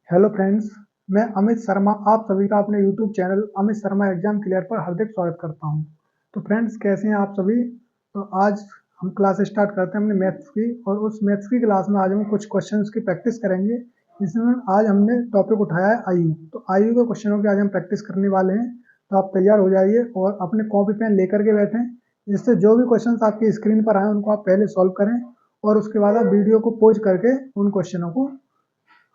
Hello friends, मैं अमित शर्मा आप सभी का अपने YouTube channel Amit Sharma exam clear पर हार्दिक स्वागत करता हूं। तो फ्रेंड्स, कैसे हैं आप सभी। तो आज हम क्लास स्टार्ट करते हैं अपने मैथ्स की, और उस मैथ्स की क्लास में आज हम कुछ क्वेश्चंस की प्रैक्टिस करेंगे। इसमें आज हमने टॉपिक उठाया है आयु। तो आयु के क्वेश्चनों की आज हम प्रैक्टिस करने वाले हैं। तो आप तैयार हो जाइए और अपने कॉपी पेन लेकर के बैठें, जिससे जो भी क्वेश्चन आपकी स्क्रीन पर आए उनको आप पहले सॉल्व करें, और उसके बाद आप वीडियो को पॉज करके उन क्वेश्चनों को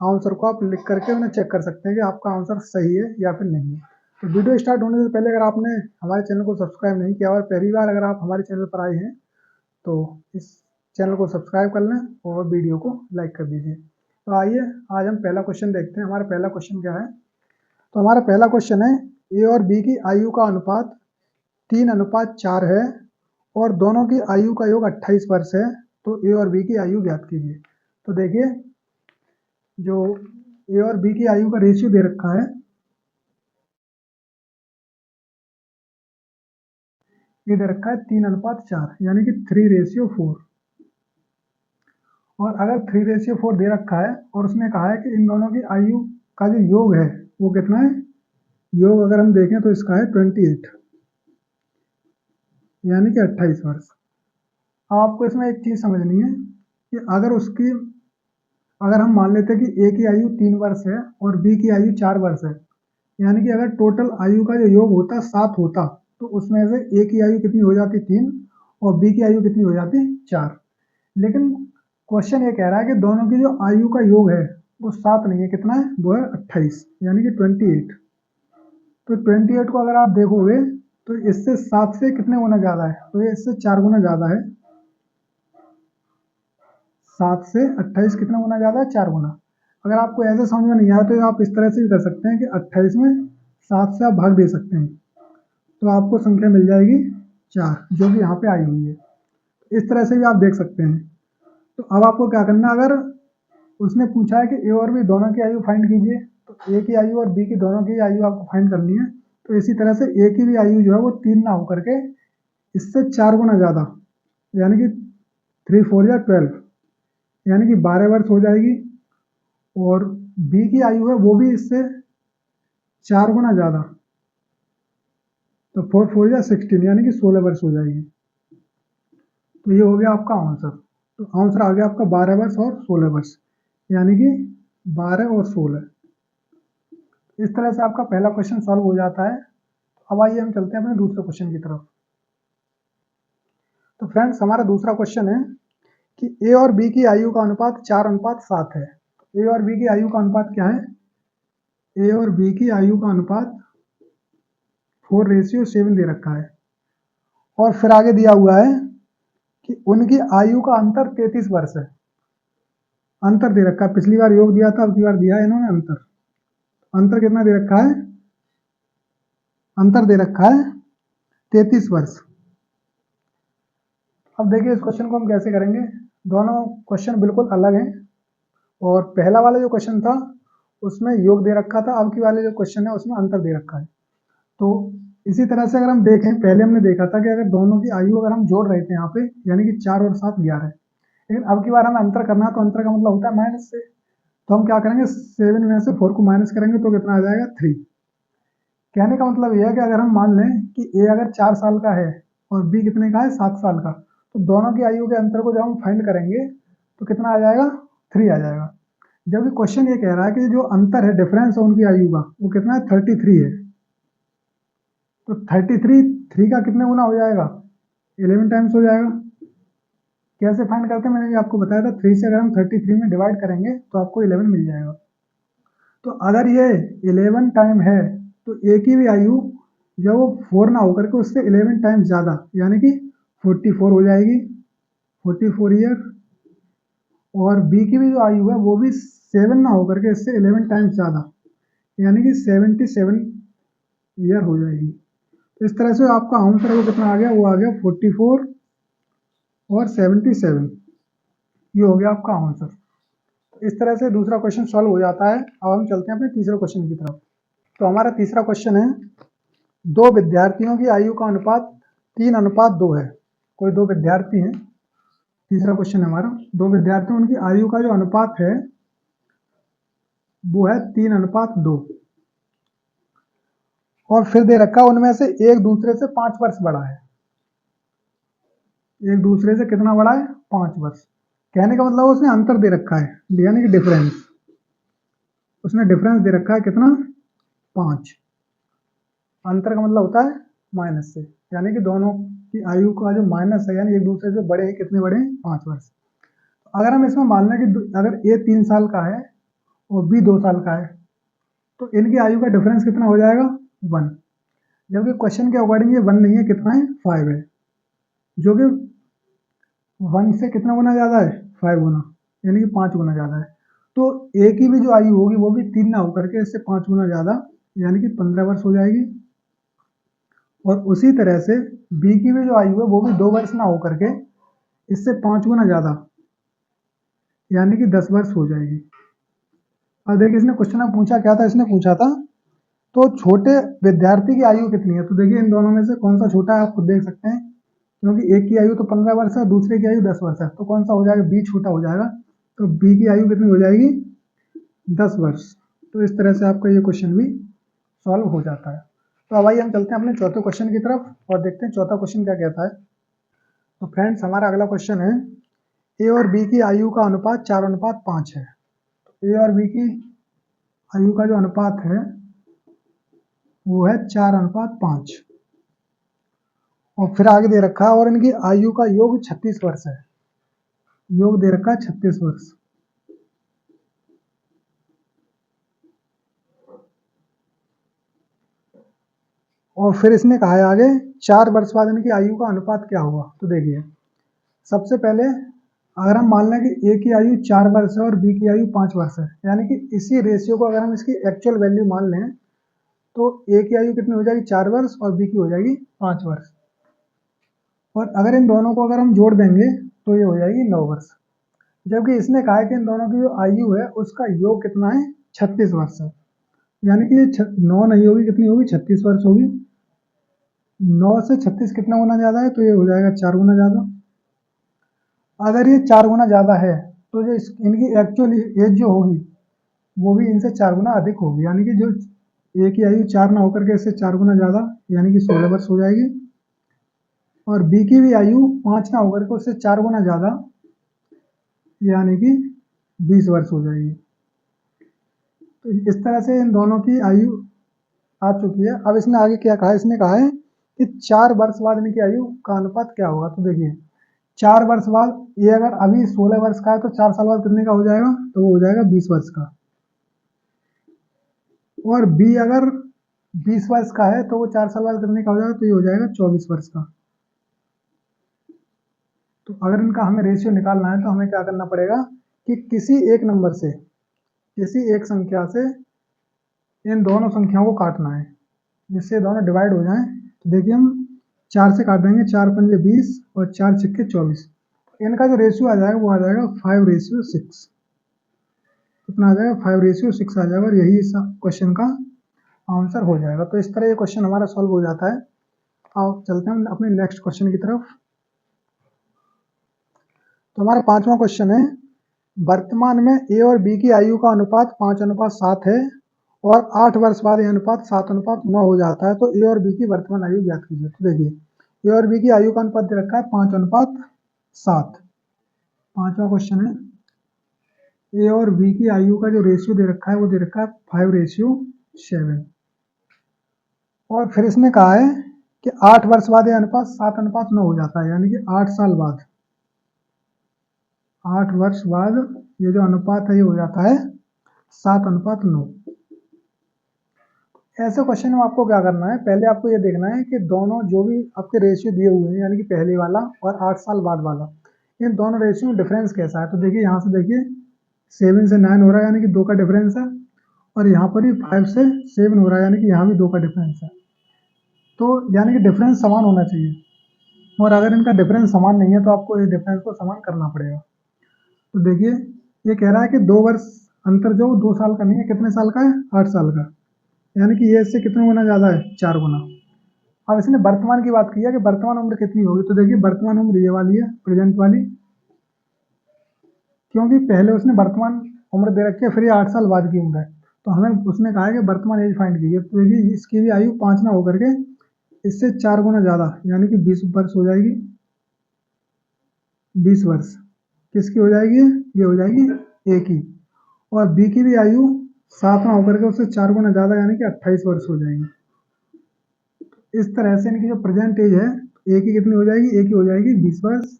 आंसर को आप लिख करके उन्हें चेक कर सकते हैं कि आपका आंसर सही है या फिर नहीं है। तो वीडियो स्टार्ट होने से पहले अगर आपने हमारे चैनल को सब्सक्राइब नहीं किया और पहली बार अगर आप हमारे चैनल पर आए हैं तो इस चैनल को सब्सक्राइब कर लें और वीडियो को लाइक कर दीजिए। तो आइए आज हम पहला क्वेश्चन देखते हैं। हमारा पहला क्वेश्चन क्या है। तो हमारा पहला क्वेश्चन है, ए और बी की आयु का अनुपात 3:4 है और दोनों की आयु का योग 28 वर्ष है। तो ए और बी की आयु ज्ञात कीजिए। तो देखिए, जो ए और बी की आयु का रेशियो दे रखा है, ये दे रखा है 3:4, यानी कि 3:4। और अगर 3:4 दे रखा है और उसने कहा है कि इन दोनों की आयु का जो योग है वो कितना है। योग अगर हम देखें तो इसका है 28, यानी कि 28 वर्ष। अब आपको इसमें एक चीज समझनी है कि अगर हम मान लेते हैं कि ए की आयु 3 वर्ष है और बी की आयु 4 वर्ष है, यानी कि अगर टोटल आयु का जो योग होता 7 होता, तो उसमें से ए की आयु कितनी हो जाती 3 और बी की आयु कितनी हो जाती 4। लेकिन क्वेश्चन ये कह रहा है कि दोनों की जो आयु का योग है वो 7 नहीं है, कितना है, वो है 28, यानी कि 28। तो 28 को अगर आप देखोगे तो इससे 7 से कितने गुना ज्यादा है, तो ये इससे 4 गुना ज्यादा है। 7 से 28 कितना गुना ज्यादा है, 4 गुना। अगर आपको ऐसे समझ में नहीं आया तो आप इस तरह से भी कर सकते हैं कि 28 में 7 से आप भाग दे सकते हैं, तो आपको संख्या मिल जाएगी 4, जो कि यहाँ पे आई हुई है। इस तरह से भी आप देख सकते हैं। तो अब आपको क्या करना है, अगर उसने पूछा है कि ए और बी दोनों की आयु फाइंड कीजिए, तो ए की आयु और बी की दोनों की आयु आपको फाइंड करनी है। तो इसी तरह से ए की भी आयु जो है वो 3 ना होकर के इससे 4 गुना ज़्यादा, यानी कि 3 4 या 12, यानी कि 12 वर्ष हो जाएगी। और बी की आयु है वो भी इससे 4 गुना ज़्यादा, तो 4 4 या 16, यानी कि 16 वर्ष हो जाएगी। तो ये हो गया आपका आंसर। तो आंसर आ गया आपका 12 वर्ष और 16 वर्ष, यानी कि 12 और 16। इस तरह से आपका पहला क्वेश्चन सॉल्व हो जाता है। अब आइए हम चलते हैं अपने दूसरे क्वेश्चन की तरफ। तो फ्रेंड्स, हमारा दूसरा क्वेश्चन है कि ए और बी की आयु का अनुपात 4:7 है। ए और बी की आयु का अनुपात क्या है। ए और बी की आयु का अनुपात 4:7 दे रखा है, और फिर आगे दिया हुआ है कि उनकी आयु का अंतर 33 वर्ष है। अंतर दे रखा है, पिछली बार योग दिया था, अब की बार दिया है इन्होंने अंतर। अंतर कितना दे रखा है, अंतर दे रखा है 33 वर्ष। अब देखिए इस क्वेश्चन को हम कैसे करेंगे। दोनों क्वेश्चन बिल्कुल अलग हैं, और पहला वाला जो क्वेश्चन था उसमें योग दे रखा था, अब की वाले जो क्वेश्चन है उसमें अंतर दे रखा है। तो इसी तरह से अगर हम देखें, पहले हमने देखा था कि अगर दोनों की आयु अगर हम जोड़ रहे थे यहाँ पे, यानी कि 4 और 7 11, लेकिन अब की बार हमें अंतर करना है, तो अंतर का मतलब होता है माइनस से। तो हम क्या करेंगे, 7 में से 4 को माइनस करेंगे तो कितना आ जाएगा 3। कहने का मतलब यह है कि अगर हम मान लें कि ए अगर 4 साल का है और बी कितने का है 7 साल का, तो दोनों की आयु के अंतर को जब हम फाइंड करेंगे तो कितना आ जाएगा, 3 आ जाएगा। जबकि क्वेश्चन ये कह रहा है कि जो अंतर है, डिफरेंस है उनकी आयु का, वो कितना है 33 है। तो 33 3 का कितने गुना हो जाएगा, 11 टाइम्स हो जाएगा। कैसे फाइंड करते हैं, मैंने भी आपको बताया था, 3 से अगर हम 33 में डिवाइड करेंगे तो आपको 11 मिल जाएगा। तो अगर ये 11 टाइम है तो ए की भी आयु जब वो 4 ना होकर के उससे 11 टाइम्स ज़्यादा, यानी कि 44 हो जाएगी, 44 ईयर। और बी की भी जो आयु है वो भी 7 ना होकर के इससे 11 टाइम्स ज़्यादा, यानी कि 77 ईयर हो जाएगी। तो इस तरह से आपका आंसर वो कितना आ गया, वो आ गया 44 और 77। ये हो गया आपका आंसर। तो इस तरह से दूसरा क्वेश्चन सॉल्व हो जाता है। अब हम चलते हैं अपने तीसरे क्वेश्चन की तरफ। तो हमारा तीसरा क्वेश्चन है, दो विद्यार्थियों की आयु का अनुपात 3:2 है। कोई दो विद्यार्थी हैं, तीसरा क्वेश्चन है हमारा, दो विद्यार्थियों उनकी आयु का जो अनुपात है वो है 3:2। और फिर दे रखा उनमें से एक दूसरे से 5 वर्ष बड़ा है। एक दूसरे से कितना बड़ा है? 5 वर्ष। कहने का मतलब उसने अंतर दे रखा है, यानी कि डिफरेंस। उसने डिफरेंस दे रखा है कितना? 5। अंतर का मतलब होता है माइनस से, यानी कि दोनों की आयु का जो माइनस है, यानी एक दूसरे से बड़े हैं, कितने बड़े हैं? 5 वर्ष। अगर हम इसमें मान लें कि अगर ए 3 साल का है और बी 2 साल का है, तो इनकी आयु का डिफरेंस कितना हो जाएगा? 1। जबकि क्वेश्चन के अकॉर्डिंग ये 1 नहीं है, कितना है? 5 है, जो कि 1 से कितना गुना ज़्यादा है? 5 गुना, यानी कि 5 गुना ज़्यादा है। तो ए की भी जो आयु होगी वो भी 3 ना होकर के इससे 5 गुना ज़्यादा, यानी कि 15 वर्ष हो जाएगी। और उसी तरह से बी की भी जो आयु है वो भी 2 वर्ष ना होकर के इससे 5 गुना ज़्यादा, यानी कि 10 वर्ष हो जाएगी। अब देखिए इसने क्वेश्चन में पूछा क्या था? इसने पूछा था तो छोटे विद्यार्थी की आयु कितनी है? तो देखिए इन दोनों में से कौन सा छोटा है, आप खुद देख सकते हैं, क्योंकि एक की आयु तो 15 वर्ष है, दूसरे की आयु 10 वर्ष है, तो कौन सा हो जाएगा? बी छोटा हो जाएगा। तो बी की आयु कितनी हो जाएगी? 10 वर्ष। तो इस तरह से आपका ये क्वेश्चन भी सॉल्व हो जाता है। तो अब आइए हम चलते हैं अपने चौथे क्वेश्चन की तरफ और देखते हैं चौथा क्वेश्चन क्या कहता है। तो फ्रेंड्स हमारा अगला क्वेश्चन है, ए और बी की आयु का अनुपात 4:5 है। ए और बी की आयु का जो अनुपात है वो है 4:5। और फिर आगे दे रखा है और इनकी आयु का योग 36 वर्ष है। योग दे रखा है 36 वर्ष। और फिर इसने कहा है आगे 4 वर्ष बाद इनकी आयु का अनुपात क्या होगा। तो देखिए सबसे पहले अगर हम मान लें कि ए की आयु 4 वर्ष है और बी की आयु 5 वर्ष है, यानी कि इसी रेशियो को अगर हम इसकी एक्चुअल वैल्यू मान लें तो ए की आयु कितनी हो जाएगी? 4 वर्ष और बी की हो जाएगी 5 वर्ष। और अगर इन दोनों को अगर हम जोड़ देंगे तो ये हो जाएगी 9 वर्ष। जबकि इसने कहा है कि इन दोनों की जो आयु है उसका योग कितना है? 36 वर्ष है, यानी कि 9 नहीं होगी, कितनी होगी? 36 वर्ष होगी। 9 से 36 कितना गुना ज़्यादा है? तो ये हो जाएगा 4 गुना ज़्यादा। अगर ये 4 गुना ज़्यादा है तो जो इनकी एक्चुअल एज जो होगी वो भी इनसे 4 गुना अधिक होगी, यानी कि जो ए की आयु 4 ना होकर के इससे 4 गुना ज़्यादा, यानी कि 16 वर्ष हो जाएगी। और बी की भी आयु 5 ना होकर के उससे 4 गुना ज़्यादा, यानी कि 20 वर्ष हो जाएगी। तो इस तरह से इन दोनों की आयु आ चुकी है। अब इसने आगे क्या कहा है? इसने कहा है कि 4 वर्ष बाद इनकी आयु का अनुपात क्या होगा। तो देखिए 4 वर्ष बाद ये अगर अभी 16 वर्ष का है तो 4 साल बाद कितने का हो जाएगा? तो वो हो जाएगा 20 वर्ष का। और बी अगर 20 वर्ष का है तो वो 4 साल बाद कितने का हो जाएगा? तो ये हो जाएगा 24 वर्ष का। तो अगर इनका हमें रेशियो निकालना है तो हमें क्या करना पड़ेगा कि किसी एक नंबर से, किसी एक संख्या से इन दोनों संख्याओं को काटना है जिससे दोनों डिवाइड हो जाएं। तो देखिए हम 4 से काट देंगे, 4 पंजे 20 और 4 छक्के 24। इनका जो रेशियो आ जाएगा वो आ जाएगा 5:6। कितना आ जाएगा? 5:6 आ जाएगा और यही इस क्वेश्चन का आंसर हो जाएगा। तो इस तरह ये क्वेश्चन हमारा सॉल्व हो जाता है। अब चलते हैं अपने नेक्स्ट क्वेश्चन की तरफ। तो हमारा 5वां क्वेश्चन है, वर्तमान में ए और बी की आयु का अनुपात 5:7 है और 8 वर्ष बाद यह अनुपात 7:9 हो जाता है। तो ए और बी की वर्तमान आयु ज्ञात कीजिए। तो देखिए ए और बी की आयु का अनुपात दे रखा है 5:7। 5वां क्वेश्चन है, ए और बी की आयु का जो रेशियो दे रखा है वो दे रखा है 5:7। और फिर इसने कहा है कि 8 वर्ष बाद यह अनुपात 7:9 हो जाता है, यानी कि 8 साल बाद, 8 वर्ष बाद ये जो अनुपात है ये हो जाता है 7:9। ऐसे क्वेश्चन में आपको क्या करना है? पहले आपको ये देखना है कि दोनों जो भी आपके रेशियो दिए हुए हैं, यानी कि पहले वाला और 8 साल बाद वाला, इन दोनों रेशियो में डिफरेंस कैसा है। तो देखिए यहाँ से देखिए 7 से 9 हो रहा है, यानी कि 2 का डिफरेंस है। और यहाँ पर भी 5 से 7 हो रहा है, यानी कि यहाँ भी 2 का डिफरेंस है। तो यानी कि डिफरेंस समान होना चाहिए। और अगर इनका डिफरेंस समान नहीं है तो आपको इस डिफरेंस को समान करना पड़ेगा। तो देखिए ये कह रहा है कि 2 वर्ष अंतर जो 2 साल का नहीं है, कितने साल का है? 8 साल का, यानी कि ये इससे कितने गुना ज़्यादा है? 4 गुना। अब इसने वर्तमान की बात की है कि वर्तमान उम्र कितनी होगी। तो देखिए वर्तमान उम्र ये वाली है, प्रेजेंट वाली, क्योंकि पहले उसने वर्तमान उम्र दे रखी है, फिर ये 8 साल बाद की उम्र है, तो हमें उसने कहा है कि वर्तमान एज फाइंड कीजिए। तो देखिए इसकी भी आयु 5 ना होकर के इससे 4 गुना ज़्यादा यानी कि 20 वर्ष हो जाएगी। 20 वर्ष किसकी हो जाएगी? ये हो जाएगी ए की। और बी की भी आयु 7 ना होकर के उससे 4 गुना ज़्यादा यानी कि 28 वर्ष हो जाएगी। इस तरह से इनकी जो प्रेजेंट एज है ए की कितनी हो जाएगी? ए की हो जाएगी 20 वर्ष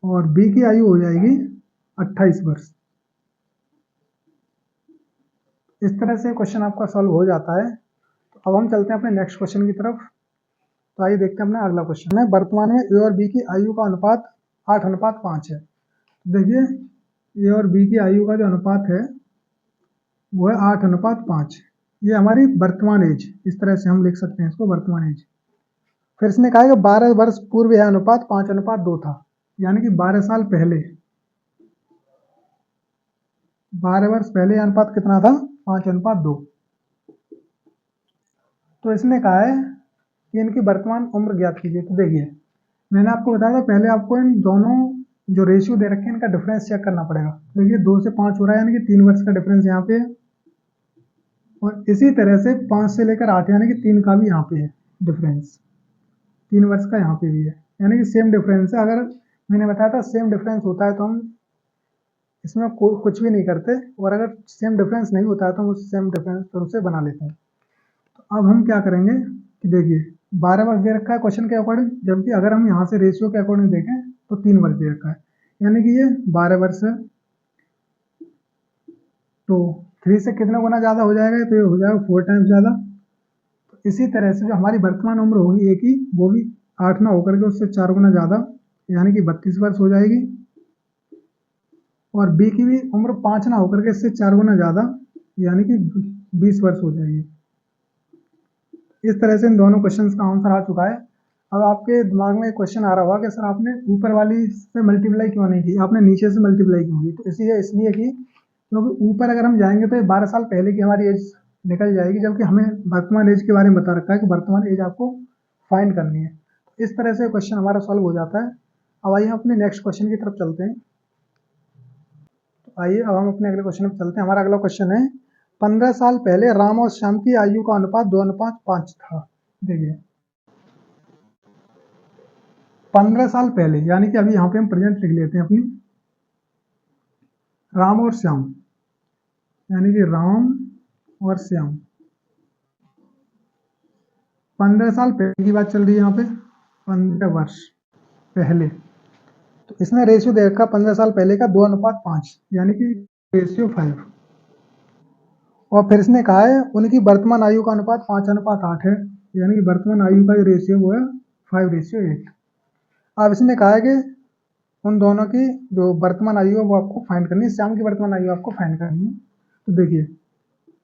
और बी की आयु हो जाएगी 28 वर्ष। इस तरह से क्वेश्चन आपका सॉल्व हो जाता है। तो अब हम चलते हैं अपने नेक्स्ट क्वेश्चन की तरफ। तो आइए देखते हैं अपना अगला क्वेश्चन है, वर्तमान में ए और बी की आयु का अनुपात 8:5 है। देखिए ए और बी की आयु का जो अनुपात है वो है 8:5। ये हमारी वर्तमान एज, इस तरह से हम लिख सकते हैं इसको, वर्तमान एज। फिर इसने कहा कि 12 वर्ष पूर्व यह अनुपात 5:2 था, यानी कि 12 साल पहले, 12 वर्ष पहले यह अनुपात कितना था? 5:2। तो इसने कहा है कि इनकी वर्तमान उम्र ज्ञात कीजिए। तो देखिए मैंने आपको बताया था पहले, आपको इन दोनों जो रेशियो दे रखे हैं इनका डिफरेंस चेक करना पड़ेगा। देखिए 2 से 5 हो रहा है यानी कि 3 वर्ष का डिफरेंस यहाँ पे है, और इसी तरह से 5 से लेकर 8 यानी कि 3 का भी यहाँ पे है डिफरेंस, 3 वर्ष का यहाँ पे भी है, यानी कि सेम डिफरेंस है। अगर मैंने बताया था सेम डिफरेंस होता है तो हम इसमें कुछ भी नहीं करते, और अगर सेम डिफरेंस नहीं होता है तो हम उस सेम डिफरेंस पर उसे बना लेते हैं। तो अब हम क्या करेंगे कि देखिए 12 वर्ष दे रखा है क्वेश्चन के अकॉर्डिंग, जबकि अगर हम यहाँ से रेशियो के अकॉर्डिंग देखें तो 3 वर्ष दे रखा है, यानी कि ये 12 वर्ष है। तो 3 से कितना गुना ज़्यादा हो जाएगा? तो ये हो जाएगा 4 टाइम्स ज़्यादा। तो इसी तरह से जो हमारी वर्तमान उम्र होगी ए की, वो भी 8 ना होकर के उससे 4 गुना ज़्यादा यानी कि 32 वर्ष हो जाएगी। और बी की भी उम्र 5 ना होकर के इससे 4 गुना ज़्यादा यानी कि 20 वर्ष हो जाएगी। इस तरह से इन दोनों क्वेश्चंस का आंसर आ चुका है। अब आपके दिमाग में एक क्वेश्चन आ रहा होगा कि सर आपने ऊपर वाली से मल्टीप्लाई क्यों नहीं की, आपने नीचे से मल्टीप्लाई क्यों की? तो इसलिए कि क्योंकि ऊपर अगर हम जाएंगे तो 12 साल पहले की हमारी एज निकल जाएगी, जबकि हमें वर्तमान एज के बारे में बता रखा है कि वर्तमान एज आपको फाइंड करनी है। इस तरह से क्वेश्चन हमारा सॉल्व हो जाता है। अब आइए अपने नेक्स्ट क्वेश्चन की तरफ चलते हैं। तो आइए अब हम अपने अगले क्वेश्चन पर चलते हैं। हमारा अगला क्वेश्चन है, 15 साल पहले राम और श्याम की आयु का अनुपात 2:5 था। देखिए 15 साल पहले यानी कि अभी यहाँ पे हम प्रेजेंट लिख लेते हैं अपनी, राम और श्याम यानी कि राम और श्याम 15 साल पहले की बात चल रही है यहाँ पे, 15 वर्ष पहले। तो इसने रेशियो दे रखा 15 साल पहले का 2:5 यानी कि रेशियो 5। और फिर इसने कहा है उनकी वर्तमान आयु का अनुपात 5:8 है, यानी कि वर्तमान आयु का जो रेशियो वो है 5:8। अब इसने कहा है कि उन दोनों की जो वर्तमान आयु है वो आपको फाइंड करनी है, श्याम की वर्तमान आयु आपको फाइंड करनी है। तो देखिए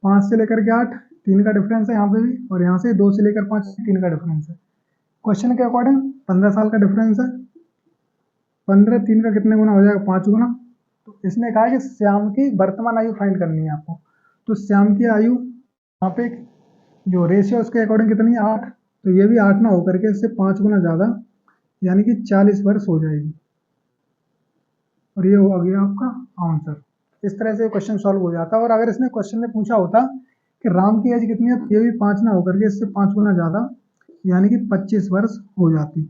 5 से लेकर के 8 3 का डिफरेंस है यहाँ पे भी, और यहाँ से 2 से लेकर 5 3 का डिफरेंस है। क्वेश्चन के अकॉर्डिंग 15 साल का डिफरेंस है, 15 3 का कितने गुना हो जाएगा? 5 गुना। तो इसने कहा कि श्याम की वर्तमान आयु फाइंड करनी है आपको। तो श्याम की आयु यहाँ पे जो रेशियो उसके अकॉर्डिंग कितनी है? 8। तो ये भी 8 ना होकर के इससे 5 गुना ज़्यादा यानी कि 40 वर्ष हो जाएगी, और ये हो गया आपका आंसर। इस तरह से क्वेश्चन सॉल्व हो जाता है। और अगर इसने क्वेश्चन में पूछा होता कि राम की एज कितनी है, तो ये भी 5 ना होकर के इससे 5 गुना ज़्यादा यानी कि 25 वर्ष हो जाती।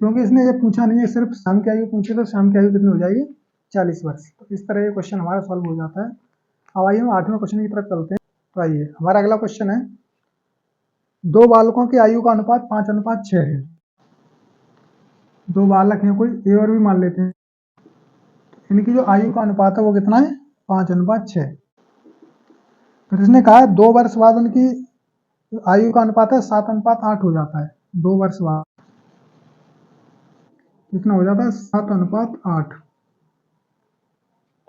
क्योंकि इसने ये पूछा नहीं है, सिर्फ श्याम की आयु पूछी, तो श्याम की आयु कितनी हो जाएगी? 40 वर्ष। तो इस तरह ये क्वेश्चन हमारा सॉल्व हो जाता है। अब आइए हम 8वें क्वेश्चन की तरफ चलते हैं। तो आइए हमारा अगला क्वेश्चन है, 2 बालकों की आयु का अनुपात 5:6 है। 2 बालक हैं कोई, ए और बी मान लेते हैं, इनकी जो आयु का अनुपात है वो कितना है? 5:6। फिर इसने कहा है 2 वर्ष बाद उनकी आयु का अनुपात है 7:8 हो जाता है। 2 वर्ष बाद कितना हो जाता है? 7:8।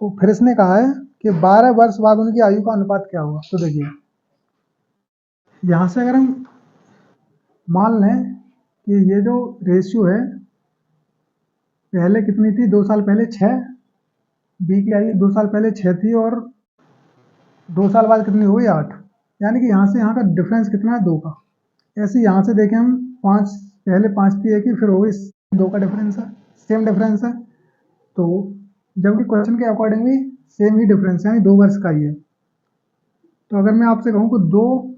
तो फिर इसने कहा है कि 12 वर्ष बाद उनकी आयु का अनुपात क्या होगा? तो देखिए यहाँ से अगर हम मान लें कि ये जो रेशियो है पहले कितनी थी? 2 साल पहले 6, बी की आयु 2 साल पहले 6 थी, और 2 साल बाद कितनी हुई? 8। यानी कि यहाँ से यहाँ का डिफरेंस कितना है? 2 का। ऐसे यहाँ से देखें हम 5, पहले 5 थी एक ही, फिर हो गई 2 का डिफरेंस है, सेम डिफरेंस है। तो जबकि क्वेश्चन के अकॉर्डिंग भी सेम ही डिफरेंस यानी 2 वर्ष का ही है। तो अगर मैं आपसे कहूँ कि 2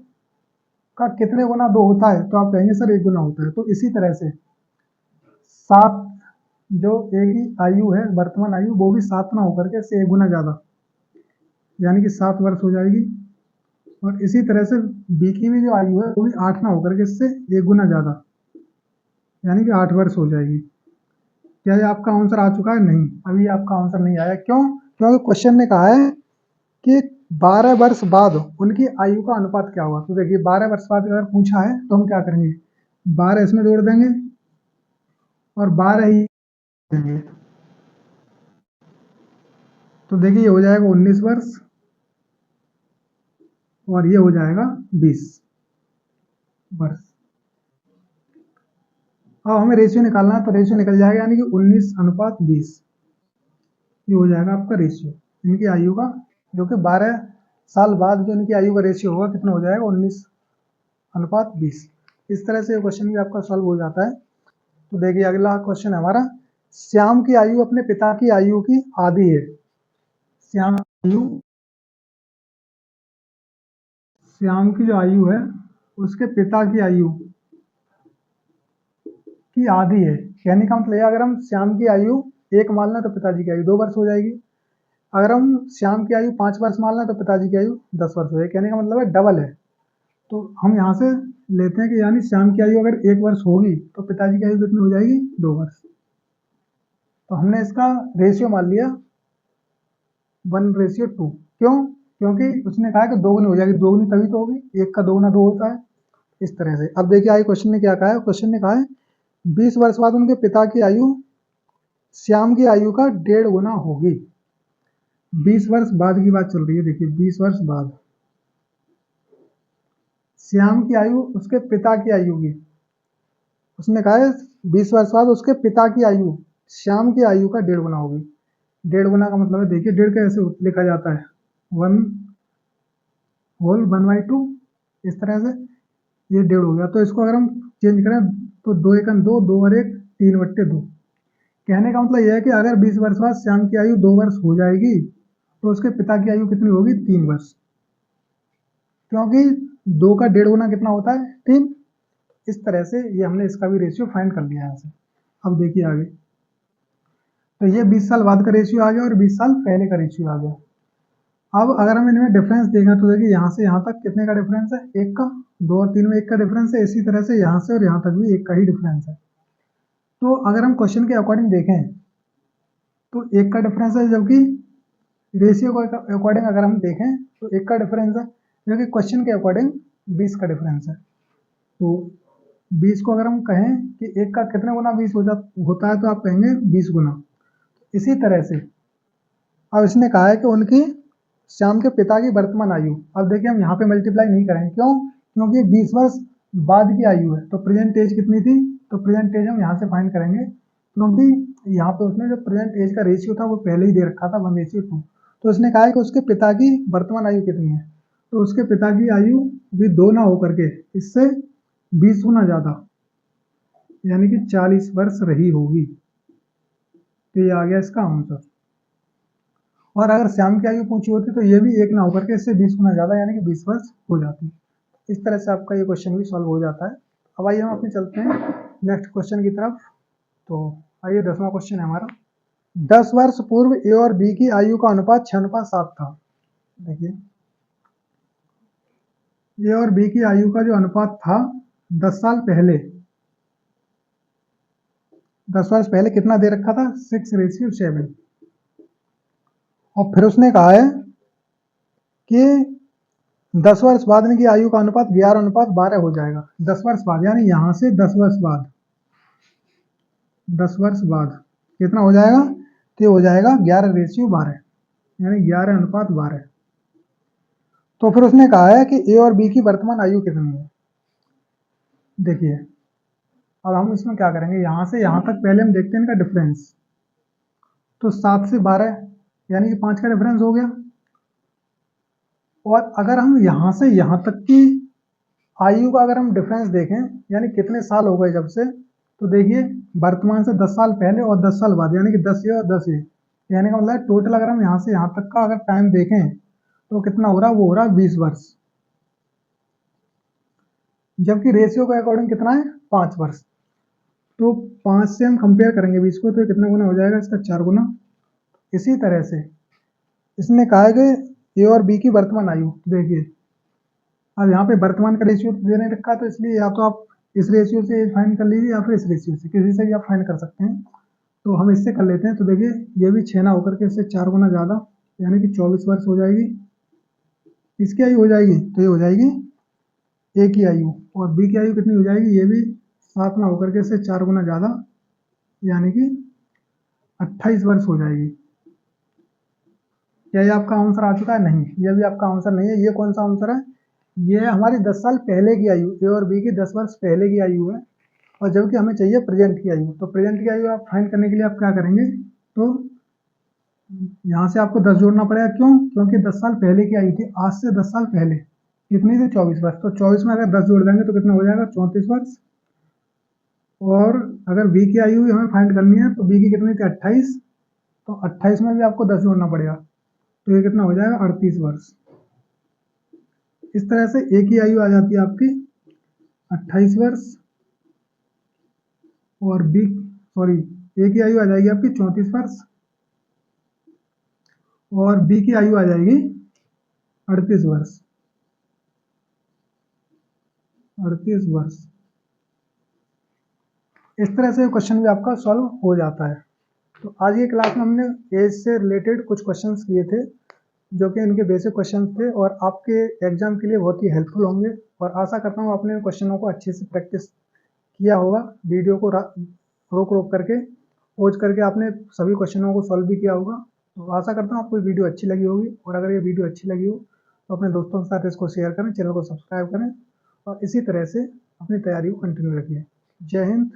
का कितने गुना 2 होता है, तो आप कहेंगे सर 1 गुना होता है। तो इसी तरह से 7 जो ए की आयु है, वर्तमान आयु, वो भी 7 ना होकर के इससे 1 गुना ज़्यादा, यानी कि 7 वर्ष हो जाएगी। और इसी तरह से बी की भी जो आयु है वो भी 8 ना होकर के इससे 1 गुना ज़्यादा, यानी कि 8 वर्ष हो जाएगी। क्या ये आपका आंसर आ चुका है? नहीं, अभी आपका आंसर नहीं आया। क्यों? क्योंकि क्वेश्चन ने कहा है कि 12 वर्ष बाद उनकी आयु का अनुपात क्या हुआ। तो देखिए 12 वर्ष बाद अगर पूछा है तो हम क्या करेंगे, 12 इसमें जोड़ देंगे और 12 ही देंगे। तो देखिए ये हो जाएगा 19 वर्ष और ये हो जाएगा 20 वर्ष। अब हमें रेशियो निकालना है, तो रेशियो निकल जाएगा, यानी कि 19:20 ये हो जाएगा आपका रेशियो इनकी आयु का, जो कि 12 साल बाद जो इनकी आयु का रेशियो होगा कितना हो जाएगा, 19:20। इस तरह से ये क्वेश्चन भी आपका सॉल्व हो जाता है। तो देखिए अगला क्वेश्चन है हमारा, श्याम की आयु अपने पिता की आयु की आधी है। श्याम की जो आयु है उसके पिता की आयु की आधी है। कहने का मतलब अगर हम श्याम की आयु 1 मान लें तो पिताजी की आयु 2 वर्ष हो जाएगी। अगर हम श्याम की आयु 5 वर्ष मान लें तो पिताजी की आयु 10 वर्ष हो जाएगी। कहने का मतलब है डबल है। तो हम यहाँ से लेते हैं कि यानी श्याम की आयु अगर 1 वर्ष होगी तो पिताजी की आयु कितनी हो जाएगी, 2 वर्ष। तो हमने इसका रेशियो मान लिया 1:2। क्यों? क्योंकि उसने कहा कि 2 गुनी हो जाएगी, 2 गुनी तभी तो होगी, 1 का 2 गुना 2 होता है। इस तरह से अब देखिए आगे क्वेश्चन ने क्या कहा है। क्वेश्चन ने कहा है 20 वर्ष बाद उनके पिता की आयु श्याम की आयु का 1.5 गुना होगी। 20 वर्ष बाद की बात चल रही है। देखिए 20 वर्ष बाद श्याम की आयु उसके पिता की आयु की, उसने कहा है 20 वर्ष बाद उसके पिता की आयु श्याम की आयु का 1.5 गुना होगी। 1.5 गुना का मतलब है, देखिए 1.5 कैसे लिखा जाता है, 1/2 इस तरह से, ये 1.5 हो गया। तो इसको अगर हम चेंज करें तो 2 एकम 2, 2 और 1 3/2। कहने का मतलब यह है कि अगर 20 वर्ष बाद श्याम की आयु 2 वर्ष हो जाएगी तो उसके पिता की आयु कितनी होगी, 3 वर्ष। क्योंकि 2 का 1.5 गुना कितना होता है, 3। इस तरह से ये हमने इसका भी रेशियो फाइंड कर लिया है यहाँ से। अब देखिए आगे, तो ये 20 साल बाद का रेशियो आ गया और 20 साल पहले का रेशियो आ गया। अब अगर हम इनमें डिफरेंस देखें तो देखिए यहाँ से यहाँ तक कितने का डिफरेंस है, 1 का, 2 और 3 में 1 का डिफरेंस है। इसी तरह से यहाँ से और यहाँ तक भी 1 का ही डिफरेंस है। तो अगर हम क्वेश्चन के अकॉर्डिंग देखें तो 1 का डिफरेंस है, जबकि रेशियो के अकॉर्डिंग अगर हम देखें तो 1 का डिफरेंस है, जबकि क्वेश्चन के अकॉर्डिंग 20 का डिफरेंस है। तो 20 को अगर हम कहें कि 1 का कितने गुना 20 होता है, तो आप कहेंगे 20 गुना। इसी तरह से अब इसने कहा है कि उनकी श्याम के पिता की वर्तमान आयु। अब देखिए हम यहाँ पे मल्टीप्लाई नहीं करेंगे, क्यों? क्योंकि 20 वर्ष बाद की आयु है। तो प्रेजेंट एज कितनी थी, तो प्रेजेंट एज हम यहाँ से फाइंड करेंगे, क्योंकि यहाँ पे उसने जो प्रेजेंट एज का रेशियो था वो पहले ही दे रखा था 1:2। तो उसने कहा है कि उसके पिता की वर्तमान आयु कितनी है, तो उसके पिता की आयु भी 2 ना होकर के इससे 20 गुना ज़्यादा, यानी कि 40 वर्ष रही होगी। तो ये आ गया इसका आंसर। और अगर श्याम की आयु पूछी होती तो ये भी 1 ना होकर के इससे 20 गुना ज़्यादा, यानी कि 20 वर्ष हो जाती। इस तरह से आपका ये क्वेश्चन भी सॉल्व हो जाता है। अब आइए हम अपने चलते हैं नेक्स्ट क्वेश्चन की तरफ। तो आइए 10वां क्वेश्चन है हमारा, 10 वर्ष पूर्व ए और बी की आयु का अनुपात 6:7 था। देखिए ए और बी की आयु का जो अनुपात था 10 साल पहले, 10 वर्ष पहले कितना दे रखा था, 6:7। और फिर उसने कहा है कि 10 वर्ष बाद इनकी आयु का अनुपात 11:12 हो जाएगा। 10 वर्ष बाद यानी यहाँ से 10 वर्ष बाद, 10 वर्ष बाद कितना हो जाएगा, तो हो जाएगा 11:12, यानी 11:12। तो फिर उसने कहा है कि ए और बी की वर्तमान आयु कितनी है। देखिए अब हम इसमें क्या करेंगे, यहाँ से यहाँ तक पहले हम देखते हैं इनका डिफरेंस। तो 7 से 12 यानी कि 5 का डिफरेंस हो गया। और अगर हम यहाँ से यहाँ तक की आयु का अगर हम डिफरेंस देखें, यानी कितने साल हो गए जब से, तो देखिए वर्तमान से 10 साल पहले और 10 साल बाद, यानी कि 10 ये और 10 ये, यानी का मतलब टोटल अगर हम यहाँ से यहाँ तक का अगर टाइम देखें तो कितना हो रहा है, वो हो रहा है 20 वर्ष, जबकि रेशियो के अकॉर्डिंग कितना है 5 वर्ष। तो 5 से हम कंपेयर करेंगे 20 को, तो कितना गुना हो जाएगा इसका 4 गुना। इसी तरह से इसने कहा है कि ए और बी की वर्तमान आयु, देखिए अब यहाँ पे वर्तमान का रेशियो दे नहीं रखा, तो इसलिए या तो आप इस रेशियो से एज फाइंड कर लीजिए या फिर इस रेशियो से, किसी से भी आप फाइंड कर सकते हैं। तो हम इससे कर लेते हैं। तो देखिए ये भी 6 ना होकर के इससे 4 गुना ज़्यादा, यानी कि 24 वर्ष हो जाएगी। इसकी आयु हो जाएगी तो ये हो जाएगी ए की आयु, और बी की आयु कितनी हो जाएगी, ये भी 7 ना होकर के इससे 4 गुना ज़्यादा, यानी कि 28 वर्ष हो जाएगी। क्या ये आपका आंसर आ चुका है? नहीं, ये भी आपका आंसर नहीं है। ये कौन सा आंसर है? ये हमारी 10 साल पहले की आयु, ए और बी की 10 वर्ष पहले की आयु है, और जबकि हमें चाहिए प्रेजेंट की आयु। तो प्रेजेंट की आयु आप फाइंड करने के लिए आप क्या करेंगे, तो यहाँ से आपको 10 जोड़ना पड़ेगा। क्यों? क्योंकि 10 साल पहले की आयु थी, आज से 10 साल पहले कितनी थी, 24 वर्ष। तो 24 में अगर 10 जोड़ देंगे तो कितना हो जाएगा, 34 वर्ष। और अगर बी की आयु हमें फाइंड करनी है, तो बी की कितनी थी, 28, तो 28 में भी आपको 10 जोड़ना पड़ेगा, तो ये कितना हो जाएगा, 38 वर्ष। इस तरह से ए की आयु आ जाती है आपकी 28 वर्ष, और बी सॉरी ए की आयु आ जाएगी आपकी 34 वर्ष, और बी की आयु आ जाएगी 38 वर्ष। 38 वर्ष। इस तरह से क्वेश्चन भी आपका सॉल्व हो जाता है। तो आज की क्लास में हमने एज से रिलेटेड कुछ क्वेश्चंस किए थे, जो कि इनके बेसिक क्वेश्चंस थे, और आपके एग्जाम के लिए बहुत ही हेल्पफुल होंगे। और आशा करता हूँ आपने क्वेश्चनों को अच्छे से प्रैक्टिस किया होगा, वीडियो को रोक रोक करके पॉज करके आपने सभी क्वेश्चनों को सॉल्व भी किया होगा। तो आशा करता हूँ आपको वीडियो अच्छी लगी होगी, और अगर ये वीडियो अच्छी लगी हो तो अपने दोस्तों के साथ इसको शेयर करें, चैनल को सब्सक्राइब करें, और इसी तरह से अपनी तैयारी को कंटिन्यू रखिए। जय हिंद।